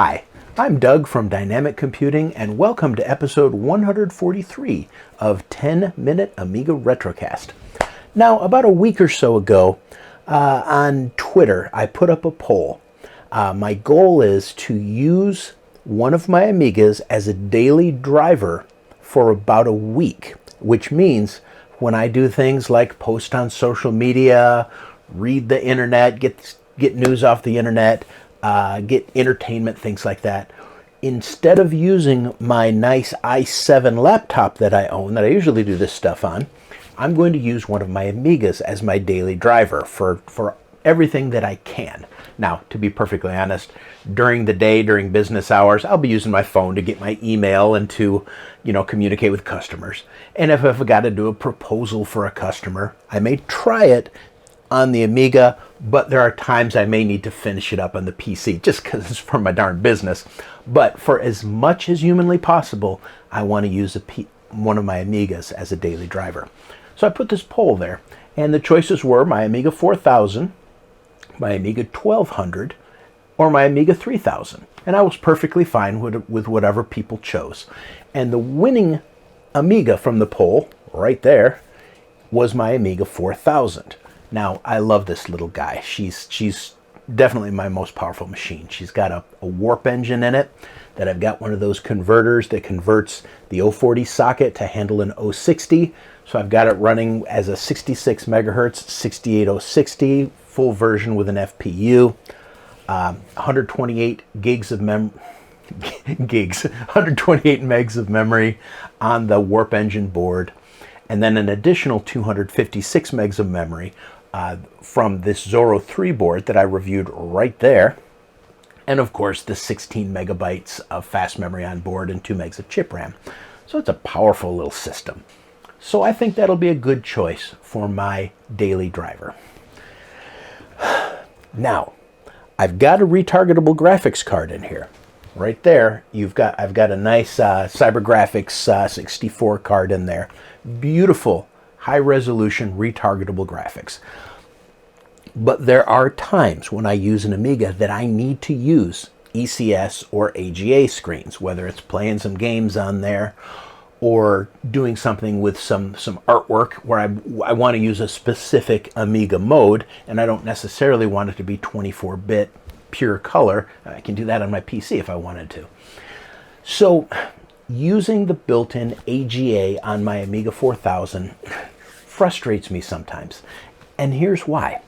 Hi, I'm Doug from Dynamic Computing, and welcome to episode 143 of 10-Minute Amiga Retrocast. Now, about a week or so ago, on Twitter, I put up a poll. My goal is to use one of my Amigas as a daily driver for about a week, which means when I do things like post on social media, read the internet, get news off the internet, get entertainment, things like that, instead of using my nice i7 laptop that I own, that I usually do this stuff on, I'm going to use one of my Amigas as my daily driver for everything that I can. Now, to be perfectly honest, during the day, during business hours, I'll be using my phone to get my email and to, communicate with customers. And if I've got to do a proposal for a customer, I may try it on the Amiga, but there are times I may need to finish it up on the PC just because it's for my darn business. But for as much as humanly possible, I want to use one of my Amigas as a daily driver. So I put this poll there, and the choices were my Amiga 4000, my Amiga 1200, or my Amiga 3000. And I was perfectly fine with whatever people chose. And the winning Amiga from the poll, right there, was my Amiga 4000. Now, I love this little guy. She's definitely my most powerful machine. She's got a warp engine in it that I've got one of those converters that converts the 040 socket to handle an 060. So I've got it running as a 66 megahertz 68060 full version with an FPU, 128 gigs of 128 megs of memory on the warp engine board, and then an additional 256 megs of memory from this Zorro 3 board that I reviewed right there. And of course, the 16 megabytes of fast memory on board and 2 megs of chip RAM. So it's a powerful little system. So I think that'll be a good choice for my daily driver. Now, I've got a retargetable graphics card in here. Right there, I've got a nice CyberGrafx 64 card in there. Beautiful, high-resolution, retargetable graphics. But there are times when I use an Amiga that I need to use ECS or AGA screens, whether it's playing some games on there or doing something with some artwork where I want to use a specific Amiga mode, and I don't necessarily want it to be 24-bit pure color. I can do that on my PC if I wanted to. So using the built-in AGA on my Amiga 4000 frustrates me sometimes. And here's why.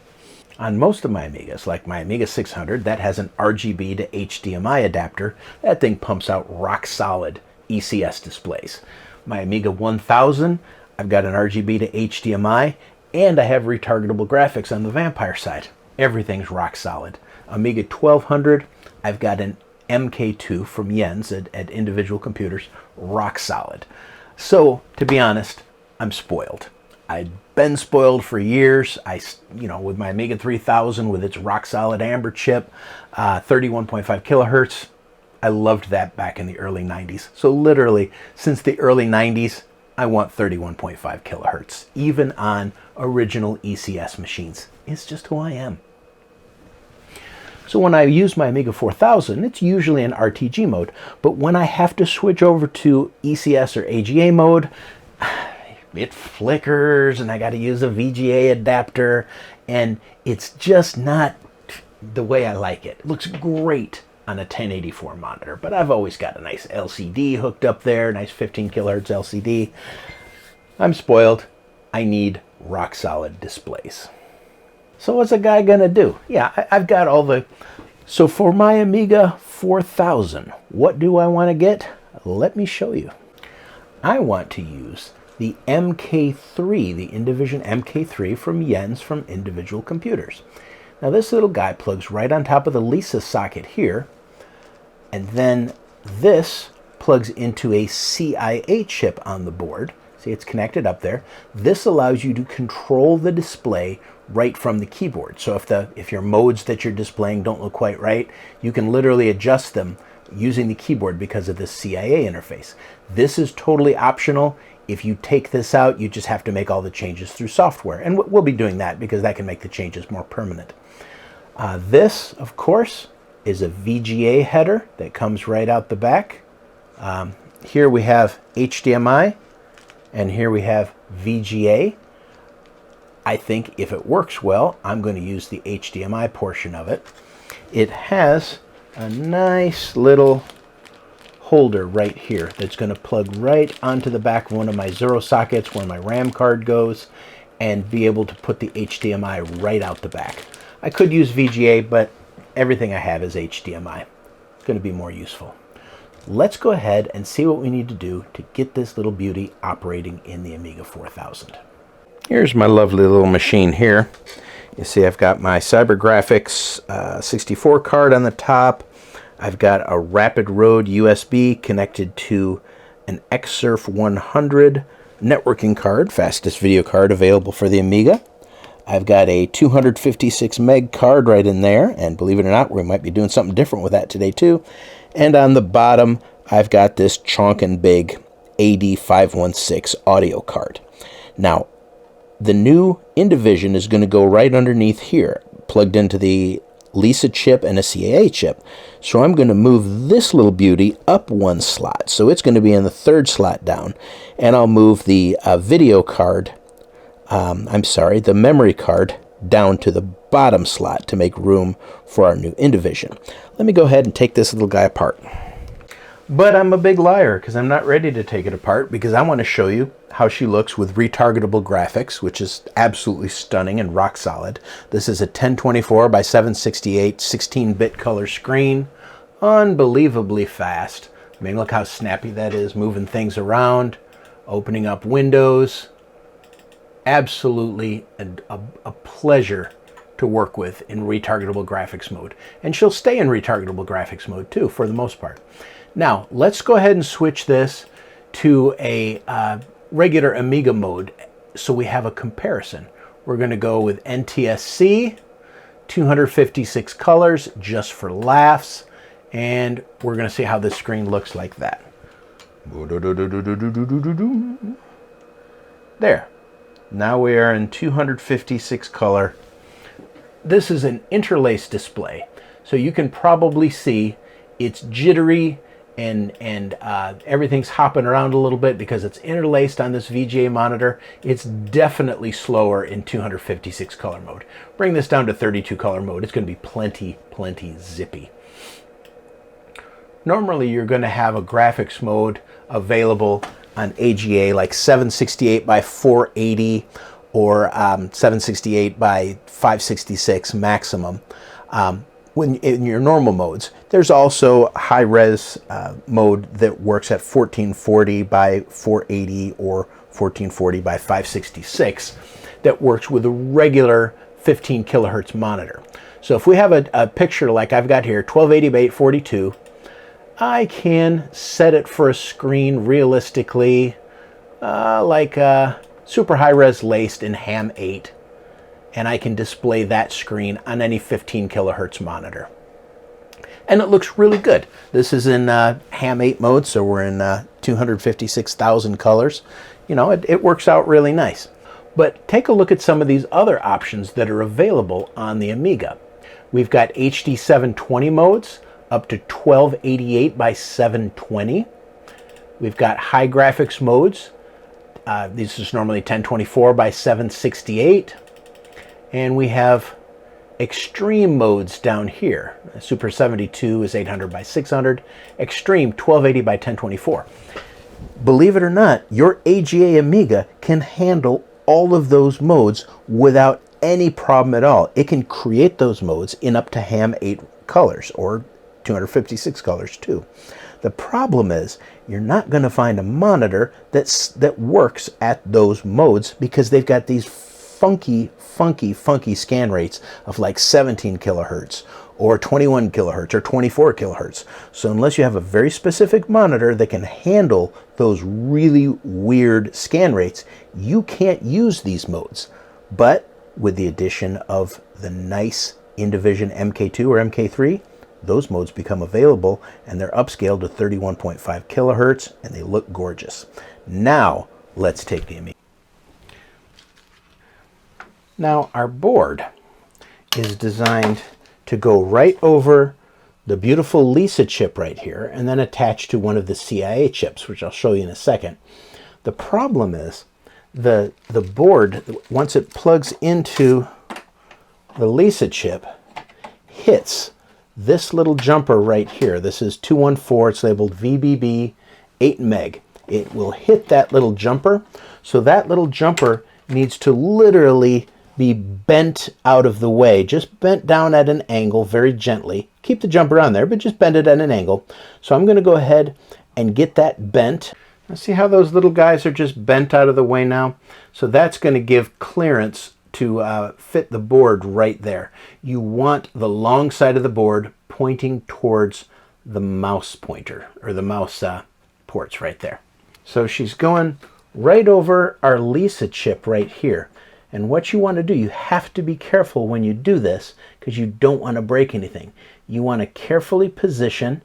On most of my Amigas, like my Amiga 600, that has an RGB to HDMI adapter. That thing pumps out rock-solid ECS displays. My Amiga 1000, I've got an RGB to HDMI, and I have retargetable graphics on the Vampire side. Everything's rock-solid. Amiga 1200, I've got an MK2 from Jens at Individual Computers, rock solid. So, to be honest, I'm spoiled. I've been spoiled for years. With my Amiga 3000 with its rock solid Amber chip, 31.5 kilohertz, I loved that back in the early 90s. So literally, since the early 90s, I want 31.5 kilohertz, even on original ECS machines. It's just who I am. So when I use my Amiga 4000, it's usually in RTG mode, but when I have to switch over to ECS or AGA mode, it flickers and I got to use a VGA adapter, and it's just not the way I like it. It looks great on a 1084 monitor, but I've always got a nice LCD hooked up there, nice 15 kilohertz LCD. I'm spoiled. I need rock solid displays. So what's a guy gonna do? Yeah, I've got all the... So for my Amiga 4000, what do I want to get? Let me show you. I want to use the MK3, the Indivision MK3 from Jens from Individual Computers. Now this little guy plugs right on top of the Lisa socket here, and then this plugs into a CIA chip on the board. See, it's connected up there. This allows you to control the display right from the keyboard. So if your modes that you're displaying don't look quite right, you can literally adjust them using the keyboard because of this CIA interface. This is totally optional. If you take this out, you just have to make all the changes through software. And we'll be doing that because that can make the changes more permanent. This, of course, is a VGA header that comes right out the back. Here we have HDMI, and here we have VGA. I think if it works well, I'm going to use the HDMI portion of it. It has a nice little holder right here that's going to plug right onto the back of one of my Zero sockets where my RAM card goes, and be able to put the HDMI right out the back. I could use VGA, but everything I have is HDMI. It's going to be more useful. Let's go ahead and see what we need to do to get this little beauty operating in the Amiga 4000. Here's my lovely little machine here. You see I've got my CyberGrafx 64 card on the top. I've got a Rapid Road USB connected to an Xsurf 100 networking card, fastest video card available for the Amiga. I've got a 256 meg card right in there, and believe it or not, we might be doing something different with that today too. And on the bottom, I've got this chonkin' big AD516 audio card. Now, the new Indivision is going to go right underneath here, plugged into the Lisa chip and a CAA chip. So I'm going to move this little beauty up one slot. So it's going to be in the third slot down. And I'll move the video card, the memory card down to the bottom slot to make room for our new Indivision. Let me go ahead and take this little guy apart. But I'm a big liar because I'm not ready to take it apart, because I want to show you how she looks with retargetable graphics, which is absolutely stunning and rock solid. This is a 1024 by 768 16-bit color screen. Unbelievably fast. I mean, look how snappy that is, moving things around, opening up windows. Absolutely a pleasure to work with in retargetable graphics mode. And she'll stay in retargetable graphics mode too, for the most part. Now, let's go ahead and switch this to a regular Amiga mode so we have a comparison. We're going to go with NTSC, 256 colors, just for laughs, and we're going to see how this screen looks like that. There. Now we are in 256 color. This is an interlace display, so you can probably see it's jittery and everything's hopping around a little bit because it's interlaced on this VGA monitor. It's definitely slower in 256 color mode. Bring this down to 32 color mode. It's going to be plenty zippy. Normally you're going to have a graphics mode available on AGA like 768 by 480 or 768 by 566 maximum. When in your normal modes, there's also high-res mode that works at 1440 by 480 or 1440 by 566 that works with a regular 15 kilohertz monitor. So if we have a picture like I've got here, 1280 by 842, I can set it for a screen realistically like super high-res laced in Ham 8. And I can display that screen on any 15 kilohertz monitor. And it looks really good. This is in Ham 8 mode, so we're in 256,000 colors. You know, it works out really nice. But take a look at some of these other options that are available on the Amiga. We've got HD 720 modes up to 1288 by 720. We've got high graphics modes. This is normally 1024 by 768. And we have extreme modes down here. Super 72 is 800 by 600. Extreme 1280 by 1024. Believe it or not, your AGA Amiga can handle all of those modes without any problem at all. It can create those modes in up to Ham 8 colors or 256 colors too. The problem is you're not going to find a monitor that works at those modes because they've got these funky scan rates of like 17 kilohertz or 21 kilohertz or 24 kilohertz. So unless you have a very specific monitor that can handle those really weird scan rates, you can't use these modes. But with the addition of the nice Indivision MK2 or MK3, those modes become available and they're upscaled to 31.5 kilohertz and they look gorgeous. Now let's take the Amiga. Now our board is designed to go right over the beautiful Lisa chip right here, and then attached to one of the CIA chips, which I'll show you in a second. The problem is the board, once it plugs into the Lisa chip, hits this little jumper right here. This is 214, it's labeled VBB 8 meg. It will hit that little jumper, so that little jumper needs to literally be bent out of the way, just bent down at an angle very gently. Keep the jumper on there, but just bend it at an angle. So I'm going to go ahead and get that bent. Now see how those little guys are just bent out of the way now? So that's going to give clearance to fit the board right there. You want the long side of the board pointing towards the mouse pointer, or the mouse ports right there. So she's going right over our Lisa chip right here. And what you want to do, you have to be careful when you do this, because you don't want to break anything. You want to carefully position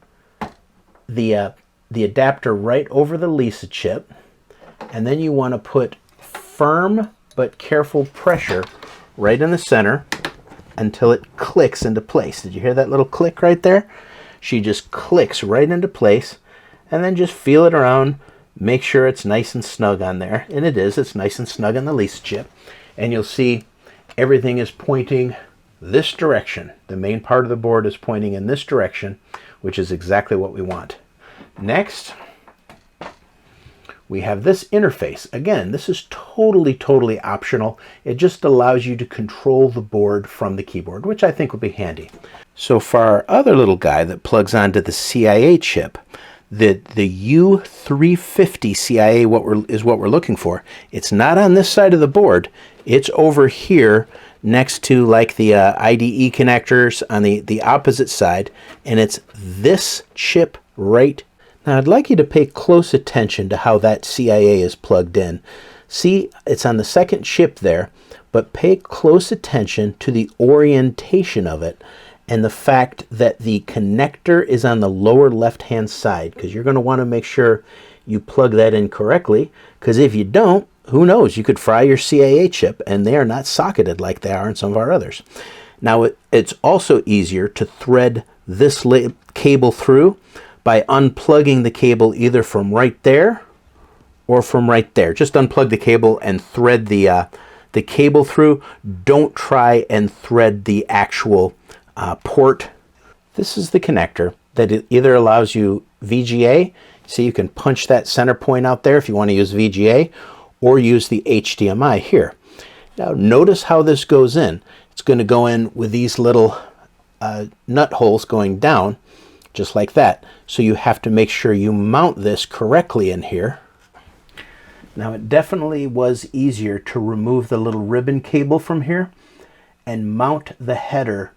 the adapter right over the Lisa chip, and then you want to put firm but careful pressure right in the center until it clicks into place. Did you hear that little click right there? She just clicks right into place, and then just feel it around. Make sure it's nice and snug on there, and it is. It's nice and snug on the Lisa chip. And you'll see everything is pointing this direction. The main part of the board is pointing in this direction, which is exactly what we want. Next, we have this interface. Again, this is totally optional. It just allows you to control the board from the keyboard, which I think will be handy. So for our other little guy that plugs onto the CIA chip, the U350 CIA is what we're looking for. It's not on this side of the board. It's over here next to like the IDE connectors on the opposite side, and it's this chip right. Now I'd like you to pay close attention to how that CIA is plugged in. See, it's on the second chip there, but pay close attention to the orientation of it and the fact that the connector is on the lower left-hand side, because you're going to want to make sure you plug that in correctly, because if you don't, who knows, you could fry your CIA chip, and they are not socketed like they are in some of our others. Now, it's also easier to thread this cable through by unplugging the cable either from right there or from right there. Just unplug the cable and thread the cable through. Don't try and thread the actual port. This is the connector that it either allows you VGA, so you can punch that center point out there if you want to use VGA, or use the HDMI here. Now notice how this goes in. It's going to go in with these little nut holes going down, just like that. So you have to make sure you mount this correctly in here. Now it definitely was easier to remove the little ribbon cable from here and mount the header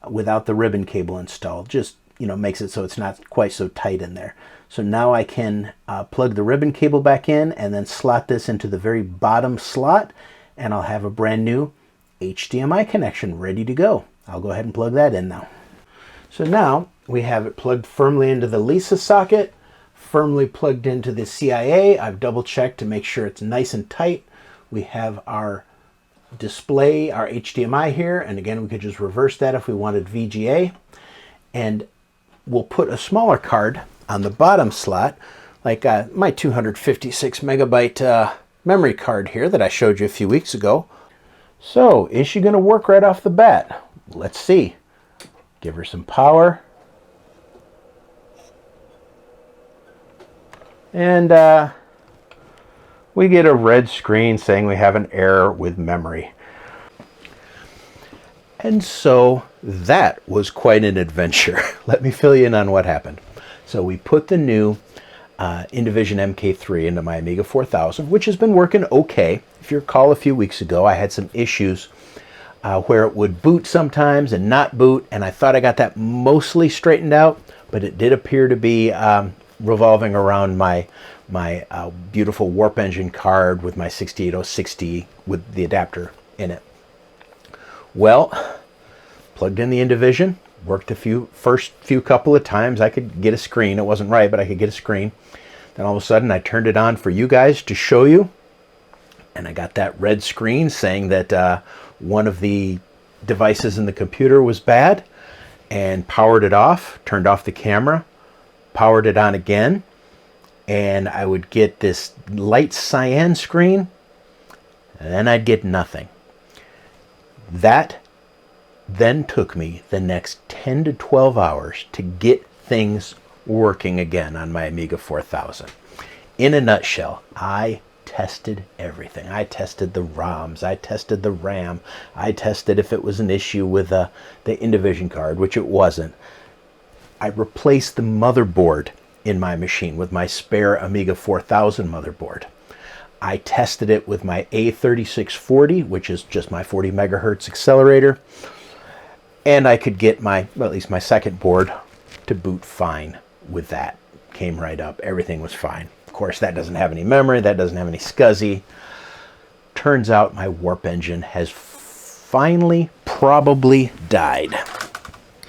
without the ribbon cable installed. Just, makes it so it's not quite so tight in there. So now I can plug the ribbon cable back in and then slot this into the very bottom slot, and I'll have a brand new HDMI connection ready to go. I'll go ahead and plug that in now. So now we have it plugged firmly into the Lisa socket, firmly plugged into the CIA. I've double checked to make sure it's nice and tight. We have our display, our HDMI here, and again we could just reverse that if we wanted VGA, and we'll put a smaller card on the bottom slot, like my 256 megabyte memory card here that I showed you a few weeks ago. So is she going to work right off the bat? Let's see. Give her some power, and we get a red screen saying we have an error with memory. And so that was quite an adventure. Let me fill you in on what happened. So we put the new Indivision MK3 into my Amiga 4000, which has been working okay. If you recall, a few weeks ago I had some issues where it would boot sometimes and not boot, and I thought I got that mostly straightened out, but it did appear to be revolving around my beautiful Warp Engine card with my 68060 with the adapter in it. Well, plugged in the Indivision, worked first few couple of times. I could get a screen. It wasn't right, but I could get a screen. Then all of a sudden I turned it on for you guys to show you, and I got that red screen saying that one of the devices in the computer was bad. and powered it off, turned off the camera, powered it on again, and I would get this light cyan screen, and then I'd get nothing. That then took me the next 10 to 12 hours to get things working again on my Amiga 4000. In a nutshell, I tested everything. I tested the ROMs, I tested the RAM, I tested if it was an issue with the Indivision card, which it wasn't. I replaced the motherboard in my machine with my spare Amiga 4000 motherboard. I tested it with my A3640, which is just my 40 megahertz accelerator, and I could get my, well, at least my second board to boot fine with that. Came right up, everything was fine. Of course, that doesn't have any memory, that doesn't have any SCSI. Turns out my warp engine has finally probably died.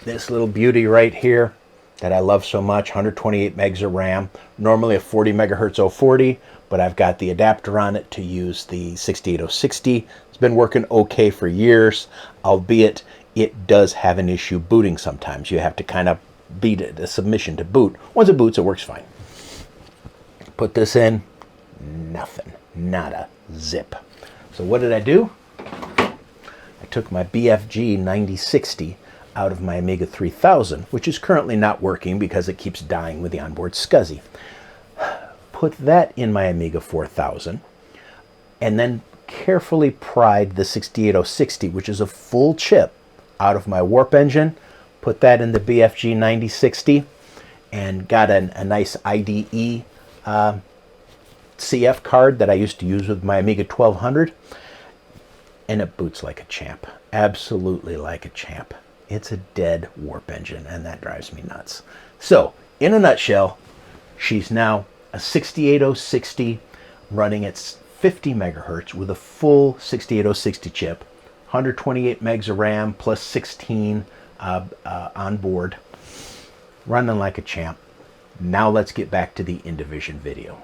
This little beauty right here that I love so much, 128 megs of RAM, normally a 40 megahertz 040, but I've got the adapter on it to use the 68060. It's been working okay for years, albeit it does have an issue booting sometimes. You have to kind of beat it, a submission to boot. Once it boots, it works fine. Put this in, nothing, nada, zip. So what did I do? I took my BFG 9060 out of my Amiga 3000, which is currently not working because it keeps dying with the onboard SCSI. Put that in my Amiga 4000, and then carefully pried the 68060, which is a full chip, out of my warp engine, put that in the BFG 9060, and got a nice IDE CF card that I used to use with my Amiga 1200, and it boots like a champ, absolutely like a champ. It's a dead warp engine, and that drives me nuts. So, in a nutshell, she's now a 68060 running at 50 megahertz with a full 68060 chip, 128 megs of RAM plus 16 on board, running like a champ. Now let's get back to the Indivision video.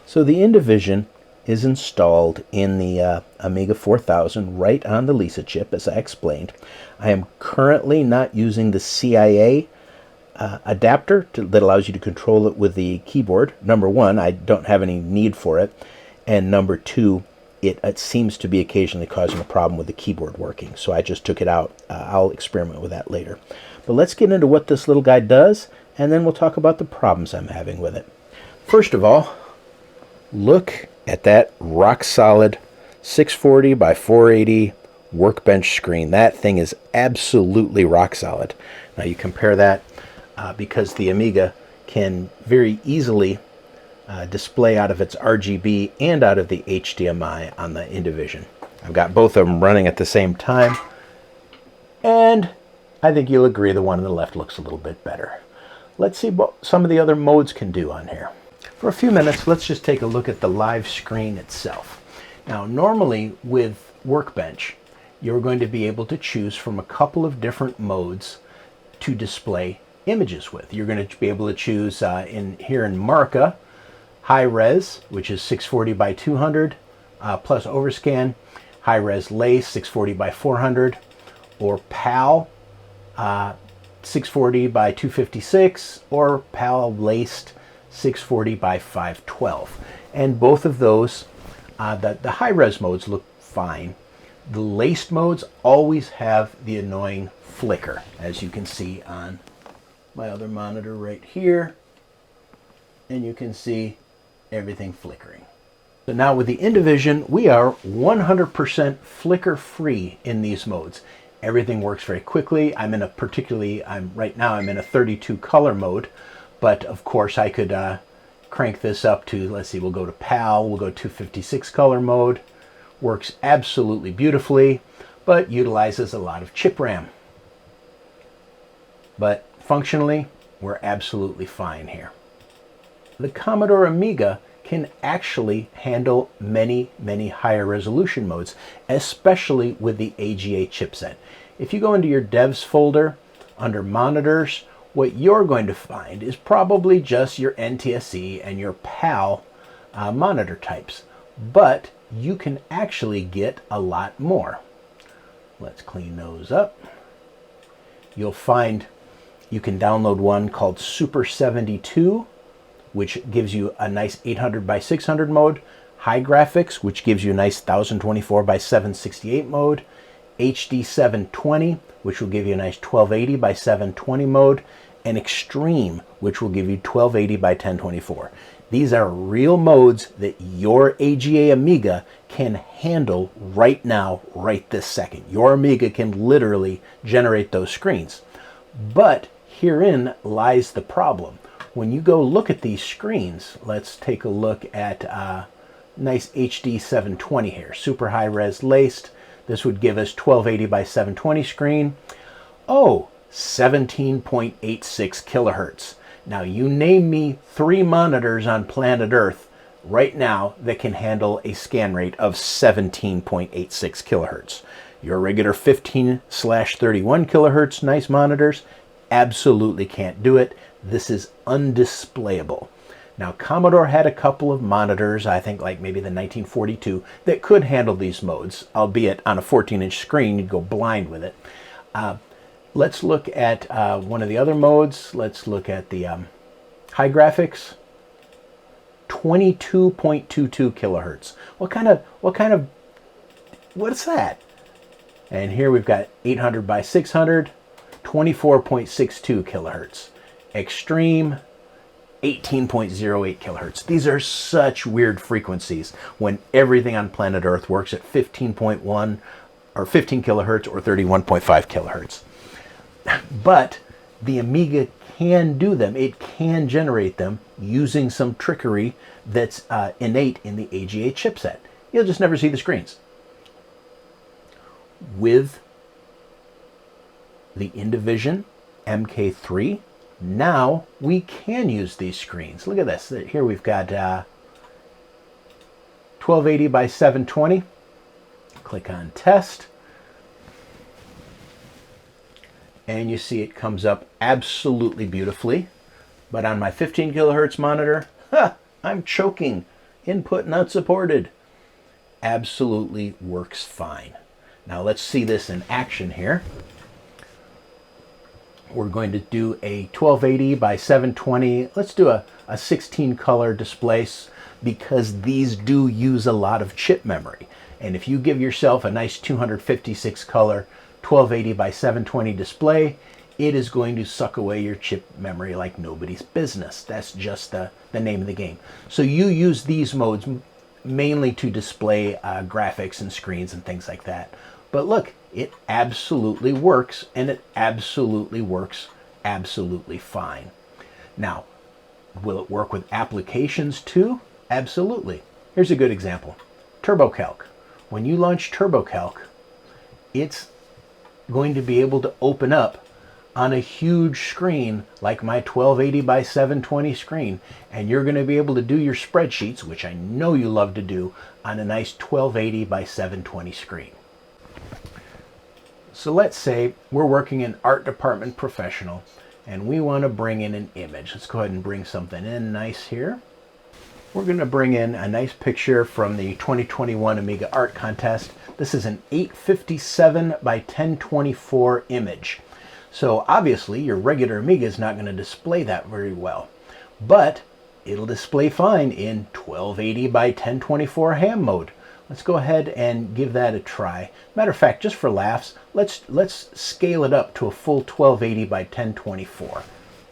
So the Indivision is installed in the Amiga 4000 right on the Lisa chip, as I explained. I am currently not using the CIA adapter that allows you to control it with the keyboard. Number one, I don't have any need for it. And number two, it seems to be occasionally causing a problem with the keyboard working. So I just took it out. I'll experiment with that later. But let's get into what this little guy does, and then we'll talk about the problems I'm having with it. First of all, look at that rock solid 640 by 480 workbench screen. That thing is absolutely rock solid. Now you compare that because the Amiga can very easily display out of its RGB and out of the HDMI on the Indivision. I've got both of them running at the same time, and I think you'll agree the one on the left looks a little bit better. Let's see what some of the other modes can do on here. For a few minutes, let's just take a look at the live screen itself. Now, normally with Workbench, you're going to be able to choose from a couple of different modes to display images with. You're going to be able to choose here in Marca, high res, which is 640 by 200 plus overscan, high res lace 640 by 400, or PAL 640 by 256, or PAL laced 640 by 512. And both of those, the high res modes look fine. The laced modes always have the annoying flicker, as you can see on my other monitor right here, and you can see everything flickering. So now with the Indivision, we are 100% flicker free in these modes. Everything works very quickly. I'm in a right now I'm in a 32 color mode, but of course I could crank this up to, let's see, we'll go to PAL, we'll go 256 color mode. Works absolutely beautifully, but utilizes a lot of chip RAM. But functionally, we're absolutely fine here. The Commodore Amiga can actually handle many, many higher resolution modes, especially with the AGA chipset. If you go into your devs folder under monitors, what you're going to find is probably just your NTSC and your PAL monitor types, but you can actually get a lot more. Let's clean those up. you'll find you can download one called Super 72, which gives you a nice 800 by 600 mode, high graphics, which gives you a nice 1024 by 768 mode, HD 720, which will give you a nice 1280 by 720 mode, and Extreme, which will give you 1280 by 1024. These are real modes that your AGA Amiga can handle right now, right this second. Your Amiga can literally generate those screens. But herein lies the problem. When you go look at these screens, let's take a look at nice HD 720 here, super high res laced. This would give us 1280 by 720 screen. Oh, 17.86 kilohertz. Now you name me 3 monitors on planet Earth right now that can handle a scan rate of 17.86 kilohertz. Your regular 15/31 kilohertz nice monitors absolutely can't do it. This is undisplayable. Now Commodore had a couple of monitors, I think like maybe the 1942, that could handle these modes, albeit on a 14-inch screen you'd go blind with it. Let's look at one of the other modes. Let's look at the high graphics. 22.22 kilohertz. What's that? And here we've got 800 by 600, 24.62 kilohertz. Extreme, 18.08 kilohertz. These are such weird frequencies when everything on planet Earth works at 15.1 or 15 kilohertz or 31.5 kilohertz. But the Amiga can do them. It can generate them using some trickery that's innate in the AGA chipset. You'll just never see the screens. With the Indivision MK3, now we can use these screens. Look at this. Here we've got 1280 by 720. Click on test. And you see it comes up absolutely beautifully. But on my 15 kilohertz monitor, I'm choking. Input not supported. Absolutely works fine. Now let's see this in action here. We're going to do a 1280 by 720. Let's do a 16 color display because these do use a lot of chip memory. And if you give yourself a nice 256 color 1280 by 720 display, it is going to suck away your chip memory like nobody's business. That's just the name of the game. So you use these modes mainly to display graphics and screens and things like that. But look, it absolutely works, and it absolutely works absolutely fine. Now, will it work with applications too? Absolutely. Here's a good example. TurboCalc. When you launch TurboCalc, it's going to be able to open up on a huge screen like my 1280 by 720 screen, and you're going to be able to do your spreadsheets, which I know you love to do, on a nice 1280 by 720 screen. So let's say we're working in art department professional and we want to bring in an image. Let's go ahead and bring something in nice here. We're going to bring in a nice picture from the 2021 Amiga Art Contest. This is an 857 by 1024 image. So obviously your regular Amiga is not going to display that very well, but it'll display fine in 1280 by 1024 ham mode. Let's go ahead and give that a try. Matter of fact, just for laughs, let's scale it up to a full 1280 by 1024.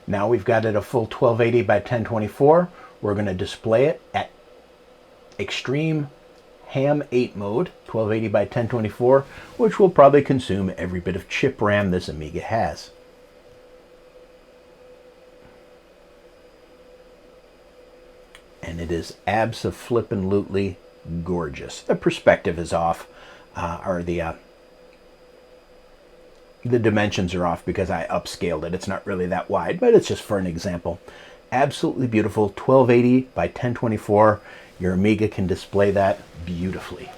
Now we've got it a full 1280 by 1024. We're going to display it at Extreme Ham 8 mode, 1280 by 1024, which will probably consume every bit of chip RAM this Amiga has. And it is abso-flippin' gorgeous. The perspective is off, or the dimensions are off because I upscaled it. It's not really that wide, but it's just for an example. Absolutely beautiful, 1280 by 1024. Your Amiga can display that beautifully.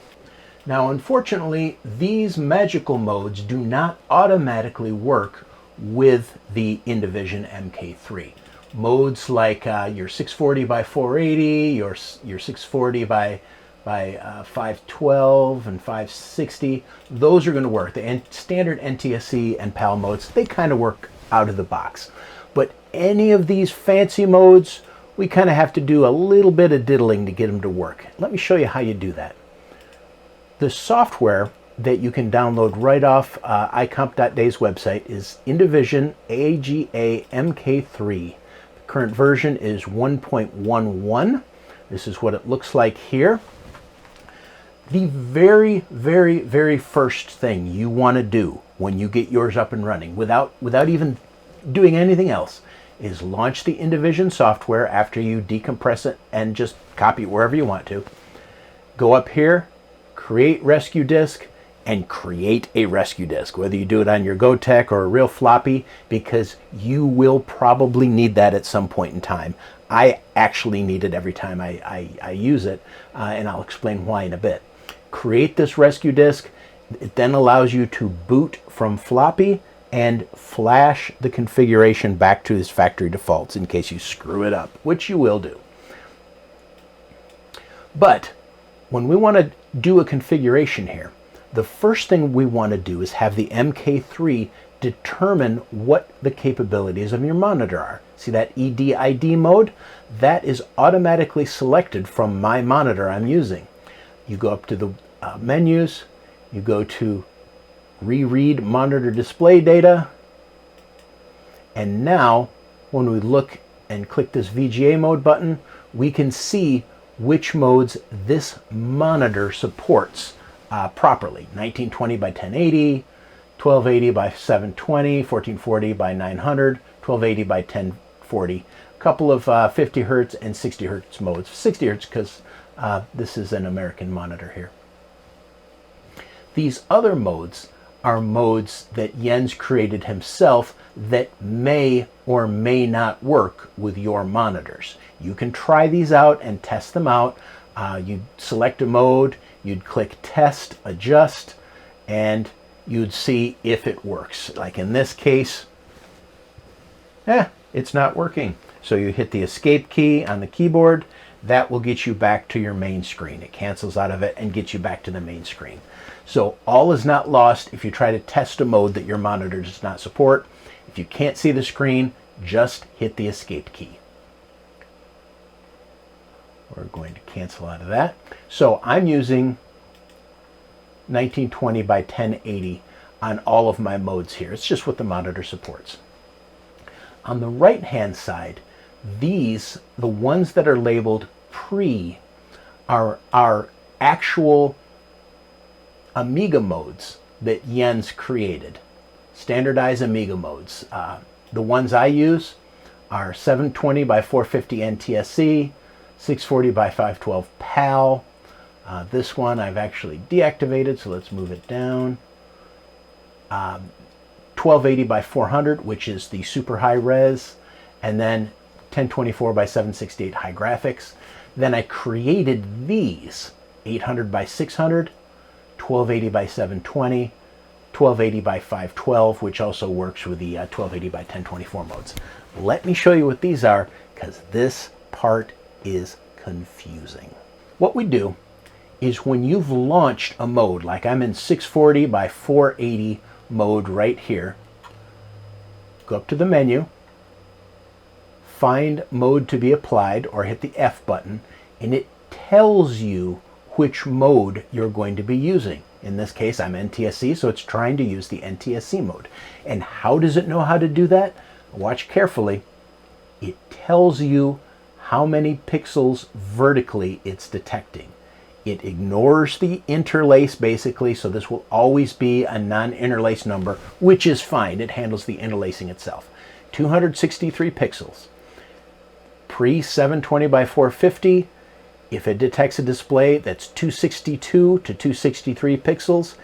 Now, unfortunately, these magical modes do not automatically work with the Indivision MK3. Modes like your 640 by 480, your 640 by by 512 and 560. Those are going to work. The standard NTSC and PAL modes, they kind of work out of the box. But any of these fancy modes, we kind of have to do a little bit of diddling to get them to work. Let me show you how you do that. The software that you can download right off icomp.day's website is Indivision AGA MK3. The current version is 1.11. This is what it looks like here. The very, very, very first thing you want to do when you get yours up and running, without even doing anything else, is launch the Indivision software after you decompress it and just copy it wherever you want to. Go up here, create rescue disk, and create a rescue disk, whether you do it on your Gotek or a real floppy, because you will probably need that at some point in time. I actually need it every time I use it, and I'll explain why in a bit. Create this rescue disk. It then allows you to boot from floppy and flash the configuration back to its factory defaults in case you screw it up, which you will do. But when we want to do a configuration here, the first thing we want to do is have the MK3 determine what the capabilities of your monitor are. See that EDID mode? That is automatically selected from my monitor I'm using. You go up to the menus, you go to reread monitor display data, and now when we look and click this VGA mode button, we can see which modes this monitor supports properly. 1920 by 1080, 1280 by 720, 1440 by 900, 1280 by 1040. A couple of 50 hertz and 60 hertz modes. 60 hertz because this is an American monitor here. These other modes are modes that Jens created himself that may or may not work with your monitors. You can try these out and test them out. You'd select a mode, you'd click test, adjust, and you'd see if it works. Like in this case, it's not working. So you hit the escape key on the keyboard. That will get you back to your main screen. It cancels out of it and gets you back to the main screen. So all is not lost if you try to test a mode that your monitor does not support. If you can't see the screen, just hit the escape key. We're going to cancel out of that. So I'm using 1920 by 1080 on all of my modes here. It's just what the monitor supports. On the right hand side, these, the ones that are labeled pre, are actual Amiga modes that Jens created. Standardized Amiga modes. The ones I use are 720 by 450 NTSC, 640 by 512 PAL. This one I've actually deactivated, so let's move it down. 1280 by 400, which is the super high res, and then 1024 by 768 high graphics. Then I created these 800 by 600, 1280 by 720, 1280 by 512, which also works with the 1280 by 1024 modes. Let me show you what these are, because this part is confusing. What we do is when you've launched a mode, like I'm in 640 by 480 mode right here, go up to the menu, find mode to be applied, or hit the F button, and it tells you which mode you're going to be using. In this case, I'm NTSC, so it's trying to use the NTSC mode. And how does it know how to do that? Watch carefully. It tells you how many pixels vertically it's detecting. It ignores the interlace basically, so this will always be a non-interlace number, which is fine. It handles the interlacing itself. 263 pixels. Pre 720 by 450, if it detects a display that's 262 to 263 pixels,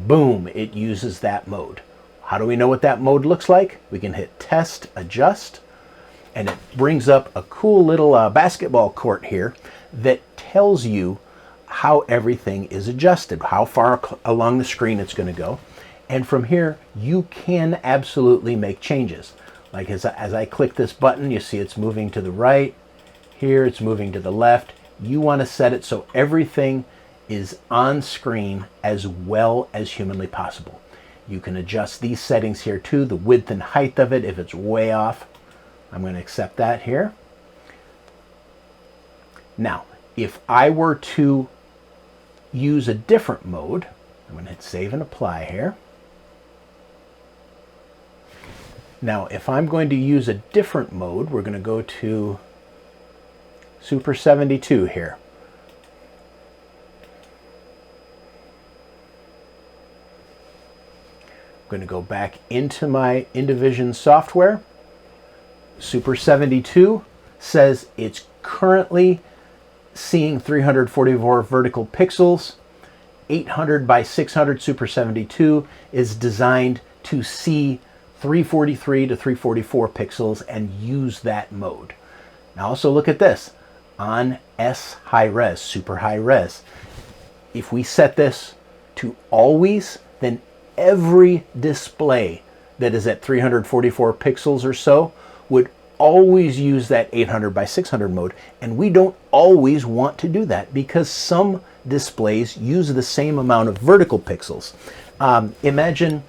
boom, it uses that mode. How do we know what that mode looks like? We can hit test, adjust, and it brings up a cool little basketball court here that tells you how everything is adjusted, how far along the screen it's going to go. And from here, you can absolutely make changes. Like as I click this button, you see it's moving to the right. Here it's moving to the left. You want to set it so everything is on screen as well as humanly possible. You can adjust these settings here too, the width and height of it if it's way off. I'm going to accept that here. Now, if I were to use a different mode, I'm going to hit save and apply here. Now, if I'm going to use a different mode, we're going to go to Super 72 here. I'm going to go back into my Indivision software. Super 72 says it's currently seeing 344 vertical pixels. 800 by 600 Super 72 is designed to see 343 to 344 pixels and use that mode. Now also look at this. On S high res, super high res, if we set this to always, then every display that is at 344 pixels or so would always use that 800 by 600 mode, and we don't always want to do that because some displays use the same amount of vertical pixels. Imagine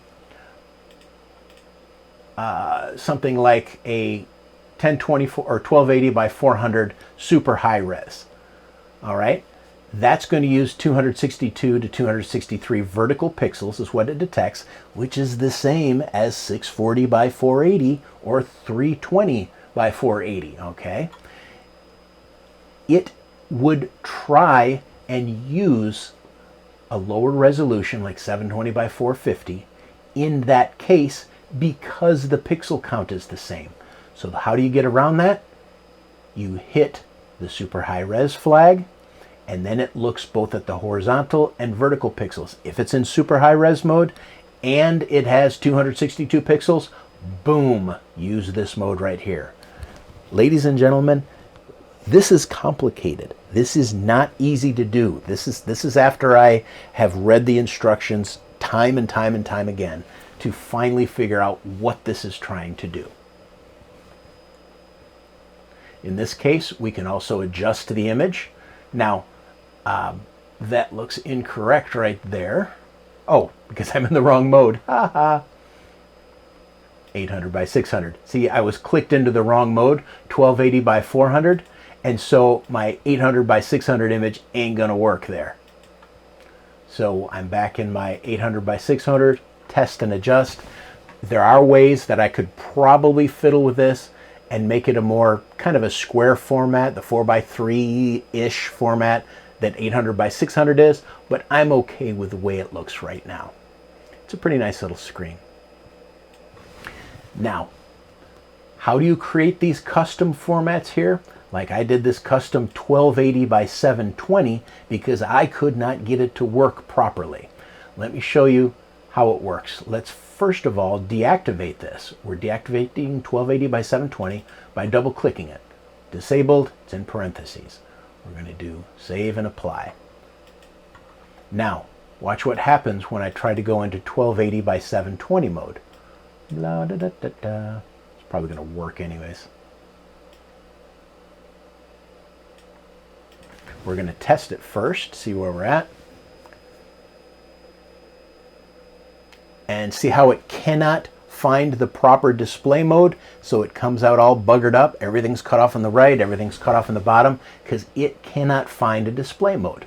something like a 1024 or 1280 by 400 super high res. All right, that's going to use 262 to 263 vertical pixels is what it detects, which is the same as 640 by 480 or 320 by 480. Okay, it would try and use a lower resolution like 720 by 450 in that case because the pixel count is the same. So how do you get around that? You hit the super high res flag, and then it looks both at the horizontal and vertical pixels. If it's in super high res mode and it has 262 pixels, boom, use this mode right here. Ladies and gentlemen, this is complicated. This is not easy to do. This is after I have read the instructions time and time and time again to finally figure out what this is trying to do. In this case, we can also adjust the image. Now, that looks incorrect right there. Oh, because I'm in the wrong mode. Ha ha. 800 by 600. See, I was clicked into the wrong mode, 1280 by 400, and so my 800 by 600 image ain't gonna work there. So I'm back in my 800 by 600, test and adjust. There are ways that I could probably fiddle with this and make it a more kind of a square format, the 4x3-ish format that 800 by 600 is, but I'm okay with the way it looks right now. It's a pretty nice little screen. Now, how do you create these custom formats here? Like I did this custom 1280 by 720 because I could not get it to work properly. Let me show you how it works. Let's first of all deactivate this. We're deactivating 1280 by 720 by double clicking it. Disabled, it's in parentheses. We're going to do save and apply. Now, watch what happens when I try to go into 1280 by 720 mode. Blah, da, da, da, da. It's probably going to work anyways. We're going to test it first, see where we're at. And see how it cannot find the proper display mode, so it comes out all buggered up. Everything's cut off on the right, everything's cut off on the bottom, because it cannot find a display mode.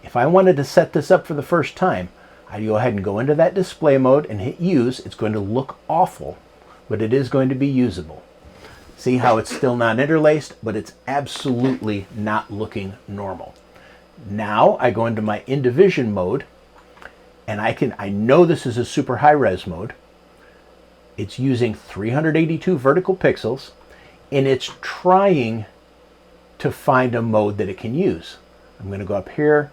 If I wanted to set this up for the first time, I'd go ahead and go into that display mode and hit use. It's going to look awful, but it is going to be usable. See how it's still not interlaced, but it's absolutely not looking normal. Now I go into my Indivision mode, and I know this is a super high res mode. It's using 382 vertical pixels, and it's trying to find a mode that it can use. I'm going to go up here,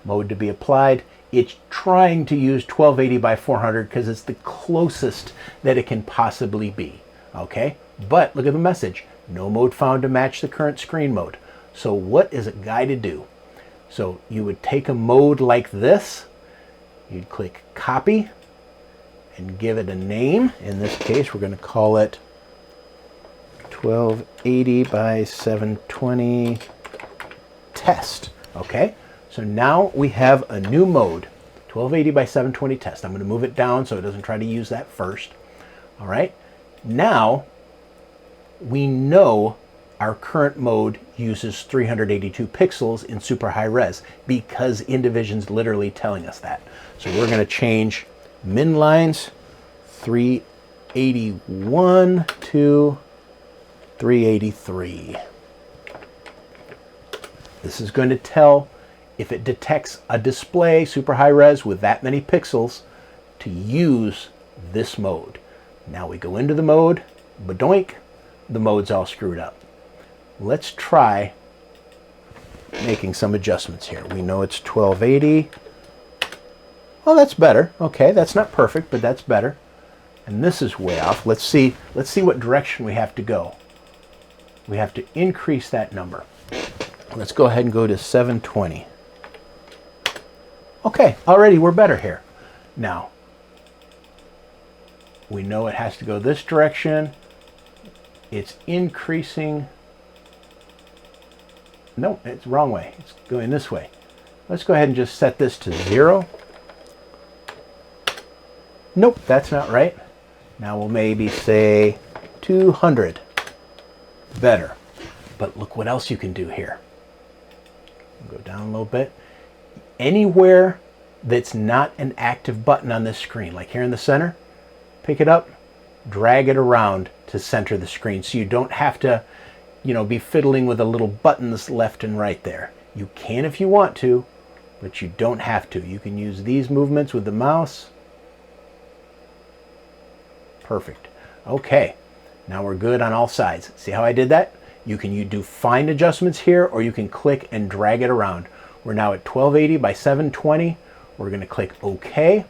mode to be applied. It's trying to use 1280 by 400 because it's the closest that it can possibly be. Okay, but look at the message. No mode found to match the current screen mode. So what is a guy to do? So you would take a mode like this. You'd click copy and give it a name. In this case, we're going to call it 1280 by 720 test. Okay, so now we have a new mode, 1280 by 720 test. I'm going to move it down so it doesn't try to use that first. All right, now we know our current mode uses 382 pixels in super high res because Indivision's literally telling us that. So we're going to change min lines 381 to 383. This is going to tell if it detects a display super high res with that many pixels to use this mode. Now we go into the mode, badoink, the mode's all screwed up. Let's try making some adjustments here. We know it's 1280. Well, that's better. Okay, that's not perfect, but that's better. And this is way off. Let's see what direction we have to go. We have to increase that number. Let's go ahead and go to 720. Okay, already we're better here. Now, we know it has to go this direction. It's increasing. No, it's the wrong way. It's going this way. Let's go ahead and just set this to 0. Nope, that's not right. Now we'll maybe say 200. Better. But look what else you can do here. Go down a little bit. Anywhere that's not an active button on this screen, like here in the center, pick it up, drag it around to center the screen so you don't have to, be fiddling with the little buttons left and right there. You can if you want to, but you don't have to. You can use these movements with the mouse. Perfect. Okay, now we're good on all sides. See how I did that? You do fine adjustments here, or you can click and drag it around. We're now at 1280 by 720. We're going to click OK.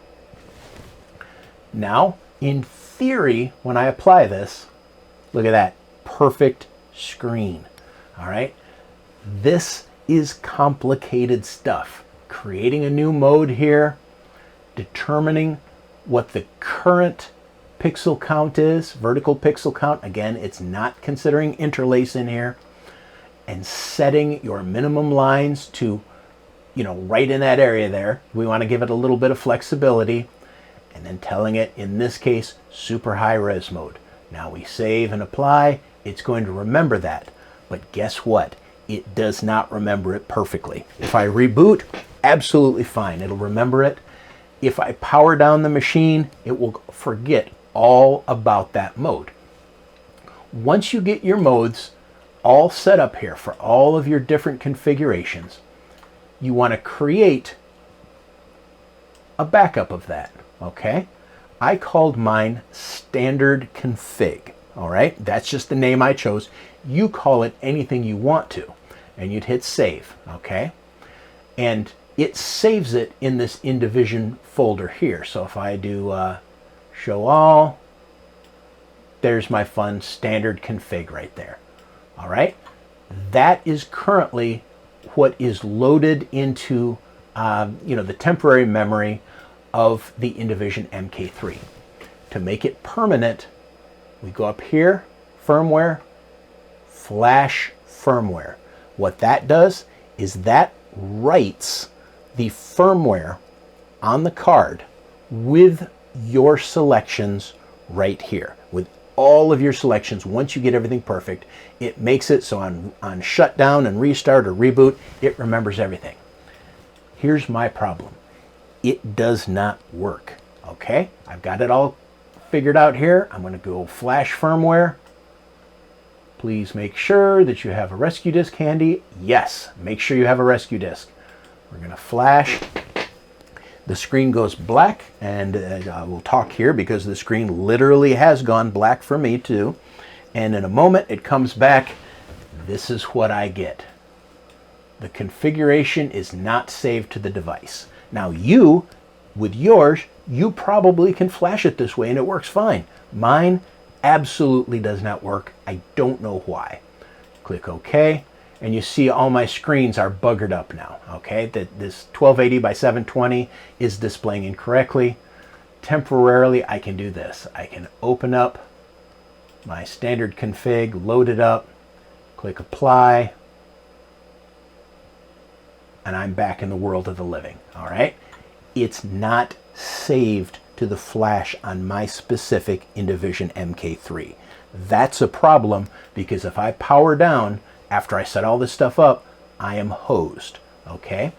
Now, in theory, when I apply this, look at that, perfect screen. All right, this is complicated stuff. Creating a new mode here, determining what the current pixel count is, vertical pixel count. Again, it's not considering interlace in here, and setting your minimum lines to, right in that area there. We want to give it a little bit of flexibility, and then telling it, in this case, super high res mode. Now we save and apply. It's going to remember that. But guess what? It does not remember it perfectly. If I reboot, absolutely fine. It'll remember it. If I power down the machine, it will forget all about that mode. Once you get your modes all set up here for all of your different configurations, you want to create a backup of that. Okay? I called mine standard config. All right, that's just the name I chose. You call it anything you want to, and you'd hit save. Okay, and it saves it in this Indivision folder here. So if I do show all, there's my fun standard config right there. All right, that is currently what is loaded into the temporary memory of the Indivision MK3. To make it permanent, we go up here, firmware, flash firmware. What that does is that writes the firmware on the card with your selections right here. With all of your selections, once you get everything perfect, it makes it so on shutdown and restart or reboot, it remembers everything. Here's my problem. It does not work. Okay, I've got it all figured out here. I'm going to go flash firmware. Please make sure that you have a rescue disk handy. Yes, make sure you have a rescue disk. We're going to flash. The screen goes black, and we'll talk here because the screen literally has gone black for me too. And in a moment it comes back. This is what I get. The configuration is not saved to the device. Now you, with yours, you probably can flash it this way and it works fine. Mine absolutely does not work. I don't know why. Click OK, and you see all my screens are buggered up now. Okay, that this 1280 by 720 is displaying incorrectly. Temporarily, I can do this. I can open up my standard config, load it up, click apply. and I'm back in the world of the living, all right? It's not saved to the flash on my specific Indivision MK3. That's a problem, because if I power down after I set all this stuff up, I am hosed, okay?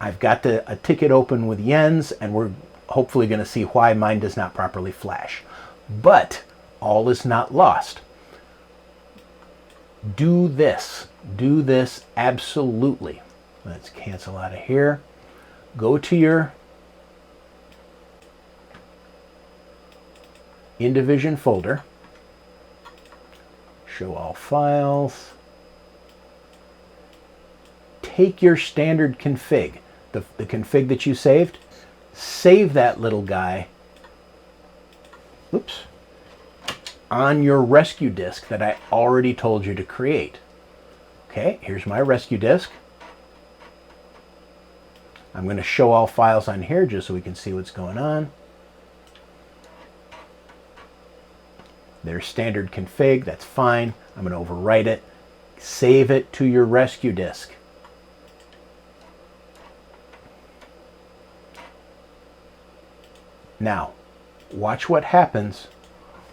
I've got a ticket open with Jens, and we're hopefully going to see why mine does not properly flash. But all is not lost. Do this absolutely. Let's cancel out of here. Go to your Indivision folder. Show all files. Take your standard config, the config that you saved, save that little guy, oops, on your rescue disk that I already told you to create. Okay, here's my rescue disk. I'm going to show all files on here just so we can see what's going on. There's standard config, that's fine. I'm going to overwrite it. Save it to your rescue disk. Now, watch what happens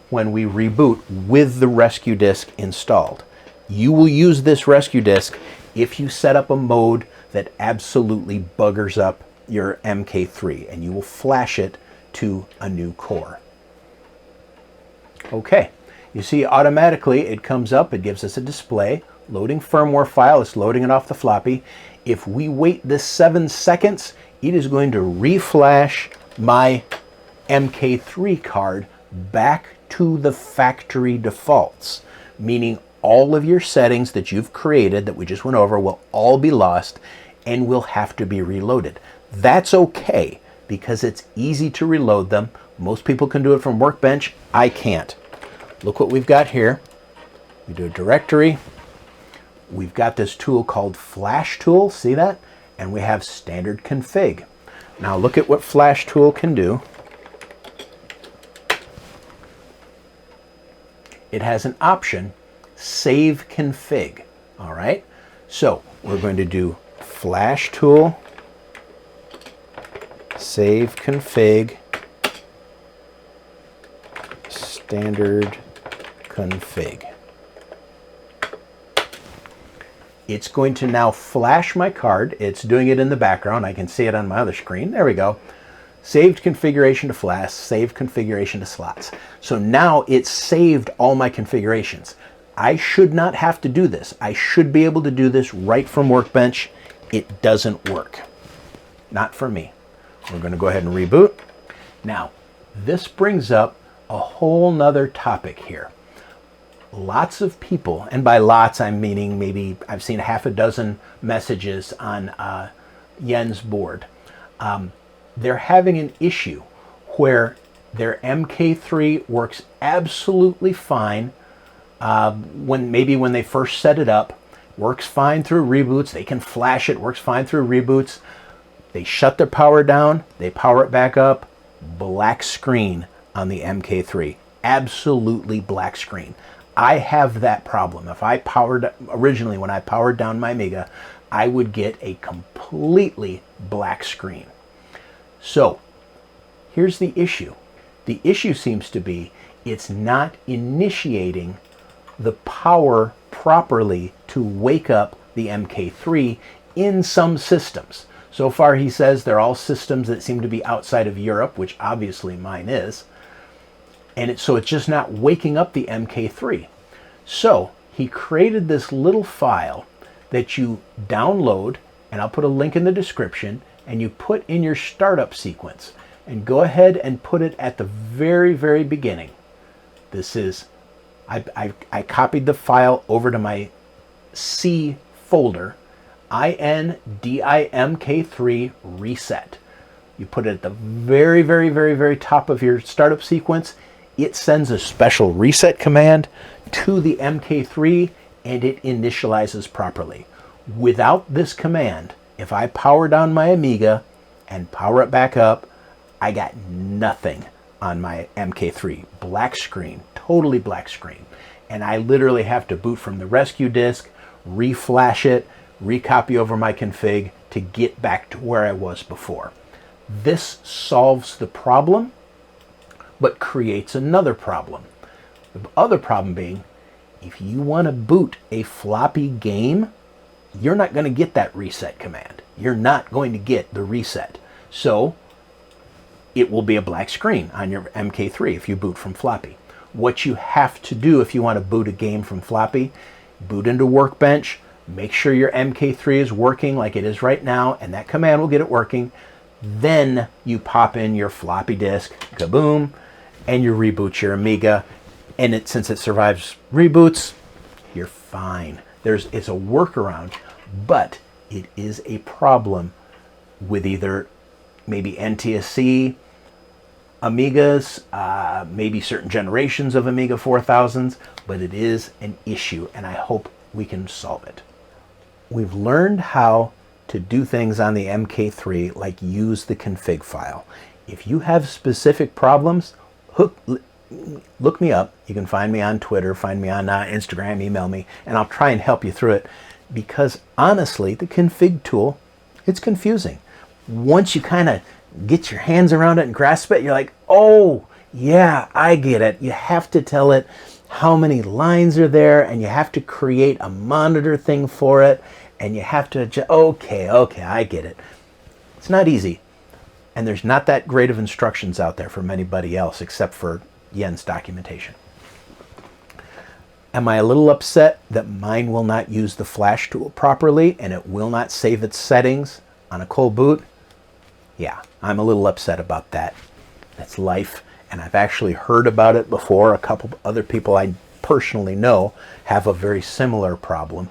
when we reboot with the rescue disk installed. You will use this rescue disk if you set up a mode that absolutely buggers up your MK3, and you will flash it to a new core. Okay, you see automatically it comes up, it gives us a display, loading firmware file, it's loading it off the floppy. If we wait this 7 seconds, it is going to reflash my MK3 card back to the factory defaults, meaning all of your settings that you've created that we just went over will all be lost and will have to be reloaded. That's okay, because it's easy to reload them. Most people can do it from Workbench. I can't. Look what we've got here. We do a directory. We've got this tool called Flash Tool. See that? And we have standard config. Now look at what Flash Tool can do. It has an option, Save Config. All right? So we're going to do Flash Tool, Save Config, Standard Config. It's going to now flash my card. It's doing it in the background. I can see it on my other screen. There we go. Saved configuration to flash, saved configuration to slots. So now it's saved all my configurations. I should not have to do this. I should be able to do this right from Workbench. It doesn't work. Not for me. We're going to go ahead and reboot. Now, this brings up a whole nother topic here. Lots of people, and by lots I'm meaning maybe I've seen half a dozen messages on Jens' board. They're having an issue where their MK3 works absolutely fine when they first set it up, works fine through reboots. They can flash it, works fine through reboots. They shut their power down, they power it back up, black screen on the MK3. Absolutely black screen. I have that problem. If I originally when I powered down my Amiga, I would get a completely black screen. So here's the issue. The issue seems to be it's not initiating the power properly to wake up the MK3 in some systems. So far he says they're all systems that seem to be outside of Europe, which obviously mine is. And so it's just not waking up the MK3. So he created this little file that you download, and I'll put a link in the description, and you put in your startup sequence. And go ahead and put it at the very, very beginning. This is, I copied the file over to my C folder, INDIMK3 reset. You put it at the very, very, very, very top of your startup sequence. It sends a special reset command to the MK3 and it initializes properly. Without this command, if I power down my Amiga and power it back up, I got nothing on my MK3. Black screen, totally black screen. And I literally have to boot from the rescue disk, reflash it, recopy over my config to get back to where I was before. This solves the problem, but creates another problem. The other problem being, if you want to boot a floppy game, you're not going to get that reset command. You're not going to get the reset. So it will be a black screen on your MK3 if you boot from floppy. What you have to do if you want to boot a game from floppy, boot into Workbench, make sure your MK3 is working like it is right now, and that command will get it working. Then you pop in your floppy disk, kaboom, and you reboot your Amiga. And since it survives reboots, you're fine. It's a workaround, but it is a problem with either maybe NTSC Amigas, maybe certain generations of Amiga 4000s, but it is an issue, and I hope we can solve it. We've learned how to do things on the MK3, like use the config file. If you have specific problems, look me up. You can find me on Twitter, find me on Instagram, email me, and I'll try and help you through it, because honestly, the config tool, it's confusing. Once you kind of get your hands around it and grasp it, you're like, oh, yeah, I get it. You have to tell it how many lines are there, and you have to create a monitor thing for it, and you have to, okay, I get it. It's not easy, and there's not that great of instructions out there from anybody else except for Jens' documentation. Am I a little upset that mine will not use the flash tool properly and it will not save its settings on a cold boot? Yeah, I'm a little upset about that. That's life, and I've actually heard about it before. A couple other people I personally know have a very similar problem,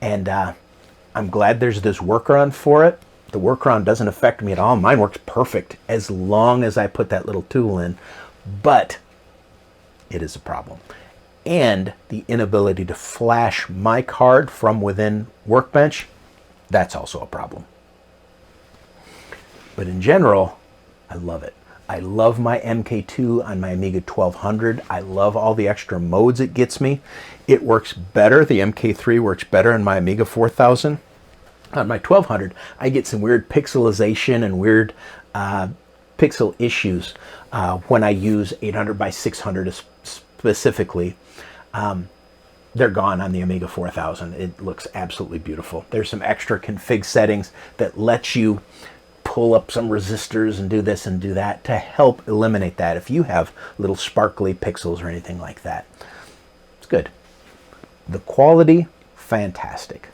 and I'm glad there's this workaround for it. The workaround doesn't affect me at all. Mine works perfect as long as I put that little tool in, but it is a problem. And the inability to flash my card from within Workbench, that's also a problem. But in general, I love it. I love my MK2 on my Amiga 1200. I love all the extra modes it gets me. It works better. The MK3 works better in my Amiga 4000. On my 1200, I get some weird pixelization and weird pixel issues when I use 800 by 600 specifically. They're gone on the Amiga 4000. It looks absolutely beautiful. There's some extra config settings that let you pull up some resistors and do this and do that to help eliminate that if you have little sparkly pixels or anything like that. It's good. The quality, fantastic.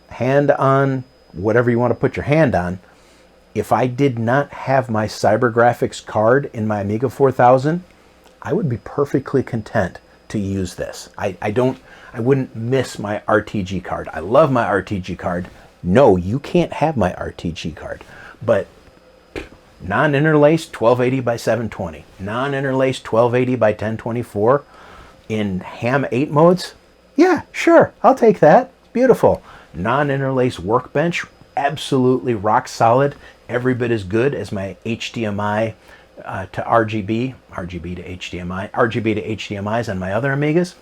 Hand on whatever you want to put your hand on. If I did not have my CyberGrafx card in my Amiga 4000, I would be perfectly content to use this. I wouldn't miss my RTG card. I love my RTG card. No, you can't have my RTG card, but non-interlaced 1280 by 720, non-interlaced 1280 by 1024 in ham 8 modes, yeah, sure, I'll take that. Beautiful. Non-interlaced Workbench, absolutely rock solid, every bit as good as my HDMI to RGB, RGB to HDMI, RGB to HDMIs on my other Amigas.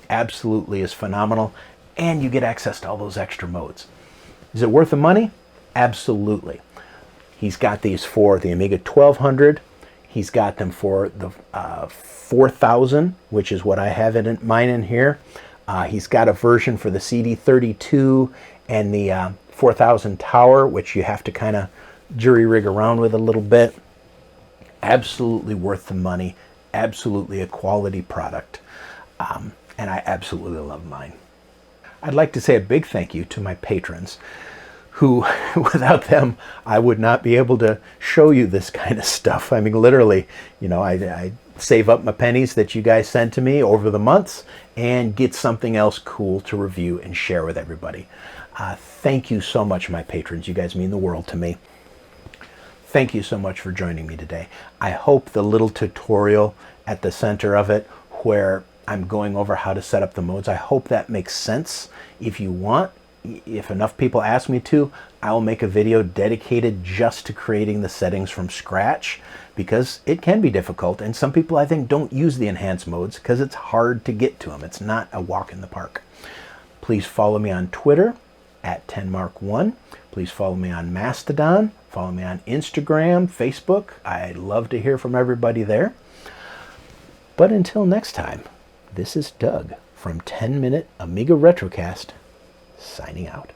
Absolutely is phenomenal, and you get access to all those extra modes. Is it worth the money? Absolutely. He's got these for the Amiga 1200. He's got them for the 4000, which is what I have in mine in here. He's got a version for the CD32 and the 4000 Tower, which you have to kind of jury rig around with a little bit. Absolutely worth the money. Absolutely a quality product. And I absolutely love mine. I'd like to say a big thank you to my patrons who, without them, I would not be able to show you this kind of stuff. I mean, literally, you know, I save up my pennies that you guys send to me over the months and get something else cool to review and share with everybody. Thank you so much, my patrons. You guys mean the world to me. Thank you so much for joining me today. I hope the little tutorial at the center of it where I'm going over how to set up the modes, I hope that makes sense. If you want, if enough people ask me to, I'll make a video dedicated just to creating the settings from scratch, because it can be difficult, and some people I think don't use the enhanced modes because it's hard to get to them. It's not a walk in the park. Please follow me on Twitter at 10mark1. Please follow me on Mastodon. Follow me on Instagram, Facebook. I love to hear from everybody there. But until next time, this is Doug from 10 Minute Amiga Retrocast, signing out.